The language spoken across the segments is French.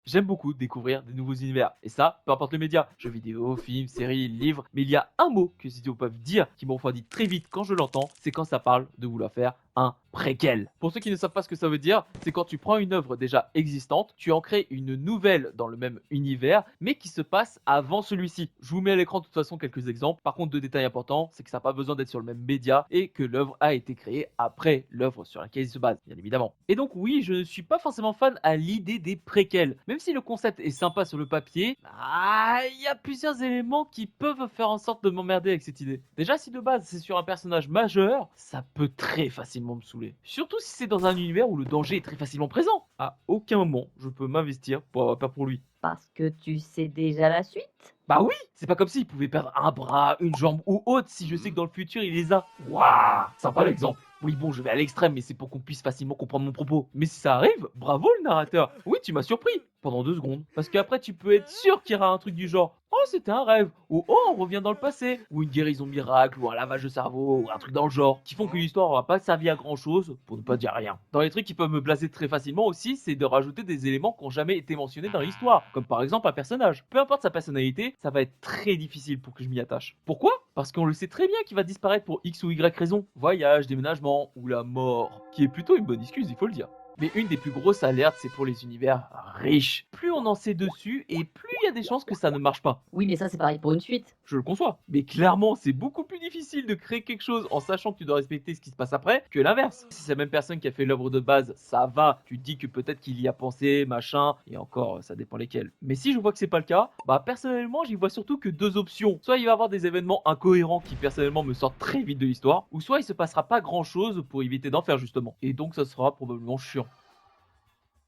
J'aime beaucoup découvrir des nouveaux univers. Et ça, peu importe le média. Jeux vidéo, films, séries, livres. Mais il y a un mot que les studios peuvent dire qui me refroidit très vite quand je l'entends, c'est quand ça parle de vouloir faire un préquel. Pour ceux qui ne savent pas ce que ça veut dire, c'est quand tu prends une œuvre déjà existante, tu en crées une nouvelle dans le même univers, mais qui se passe avant celui-ci. Je vous mets à l'écran de toute façon quelques exemples. Par contre, deux détails importants, c'est que ça n'a pas besoin d'être sur le même média et que l'œuvre a été créée après l'œuvre sur laquelle il se base, bien évidemment. Et donc oui, je ne suis pas forcément fan à l'idée des préquels. Même si le concept est sympa sur le papier, il y a plusieurs éléments qui peuvent faire en sorte de m'emmerder avec cette idée. Déjà, si de base c'est sur un personnage majeur, ça peut très facilement me saouler. Surtout si c'est dans un univers où le danger est très facilement présent. À aucun moment, je peux m'investir pour avoir peur pour lui. Parce que tu sais déjà la suite? Bah oui, c'est pas comme s'il pouvait perdre un bras, une jambe ou autre si je sais que dans le futur il les a. Waouh, sympa l'exemple. Oui bon, je vais à l'extrême, mais c'est pour qu'on puisse facilement comprendre mon propos. Mais si ça arrive, bravo le narrateur. Oui, tu m'as surpris pendant 2 secondes. Parce qu'après tu peux être sûr qu'il y aura un truc du genre oh c'était un rêve, ou oh on revient dans le passé, ou une guérison miracle, ou un lavage de cerveau, ou un truc dans le genre, qui font que l'histoire aura pas servi à grand chose, pour ne pas dire rien. Dans les trucs qui peuvent me blaser très facilement aussi, c'est de rajouter des éléments qui n'ont jamais été mentionnés dans l'histoire, comme par exemple un personnage. Peu importe sa personnalité, ça va être très difficile pour que je m'y attache. Pourquoi? Parce qu'on le sait très bien qu'il va disparaître pour X ou Y raison. Voyage, déménagement, ou la mort, qui est plutôt une bonne excuse, il faut le dire. Mais une des plus grosses alertes, c'est pour les univers riches. Plus on en sait dessus, et plus il y a des chances que ça ne marche pas. Oui, mais ça, c'est pareil pour une suite. Je le conçois. Mais clairement, c'est beaucoup plus difficile de créer quelque chose en sachant que tu dois respecter ce qui se passe après que l'inverse. Si c'est la même personne qui a fait l'œuvre de base, ça va. Tu te dis que peut-être qu'il y a pensé, machin, et encore, ça dépend lesquels. Mais si je vois que c'est pas le cas, bah personnellement, j'y vois surtout que deux options. Soit il va y avoir des événements incohérents qui personnellement me sortent très vite de l'histoire, ou soit il se passera pas grand chose pour éviter d'en faire justement. Et donc ça sera probablement chiant.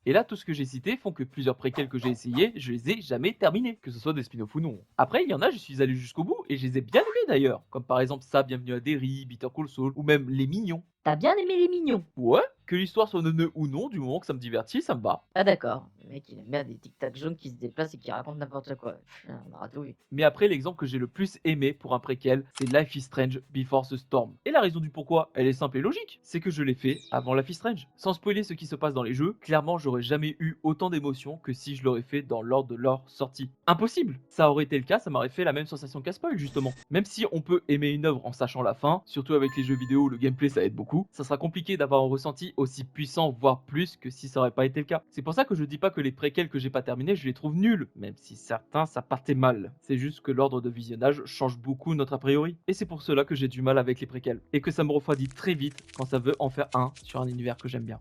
Et là, tout ce que j'ai cité font que plusieurs préquels que j'ai essayés, je les ai jamais terminés, que ce soit des spin-offs ou non. Après, il y en a, je suis allé jusqu'au bout et je les ai bien aimés d'ailleurs, comme par exemple ça, Bienvenue à Derry, Better Call Saul, ou même Les Mignons. T'as bien aimé les mignons? Ouais, que l'histoire soit neuneu ou non, du moment que ça me divertit, ça me va. Ah d'accord, le mec il aime bien des tic-tac jaunes qui se déplacent et qui racontent n'importe quoi. On aura tout vu. Mais après, l'exemple que j'ai le plus aimé pour un préquel, c'est Life is Strange Before the Storm. Et la raison du pourquoi, elle est simple et logique, c'est que je l'ai fait avant Life is Strange. Sans spoiler ce qui se passe dans les jeux, clairement j'aurais jamais eu autant d'émotions que si je l'aurais fait dans l'ordre de leur sortie. Impossible. Ça aurait été le cas, ça m'aurait fait la même sensation qu'à spoil justement. Même si on peut aimer une œuvre en sachant la fin, surtout avec les jeux vidéo où le gameplay ça aide beaucoup, ça sera compliqué d'avoir un ressenti aussi puissant, voire plus, que si ça aurait pas été le cas. C'est pour ça que je dis pas que les préquels que j'ai pas terminés, je les trouve nuls, même si certains ça partait mal. C'est juste que l'ordre de visionnage change beaucoup notre a priori. Et c'est pour cela que j'ai du mal avec les préquels. Et que ça me refroidit très vite quand ça veut en faire un sur un univers que j'aime bien.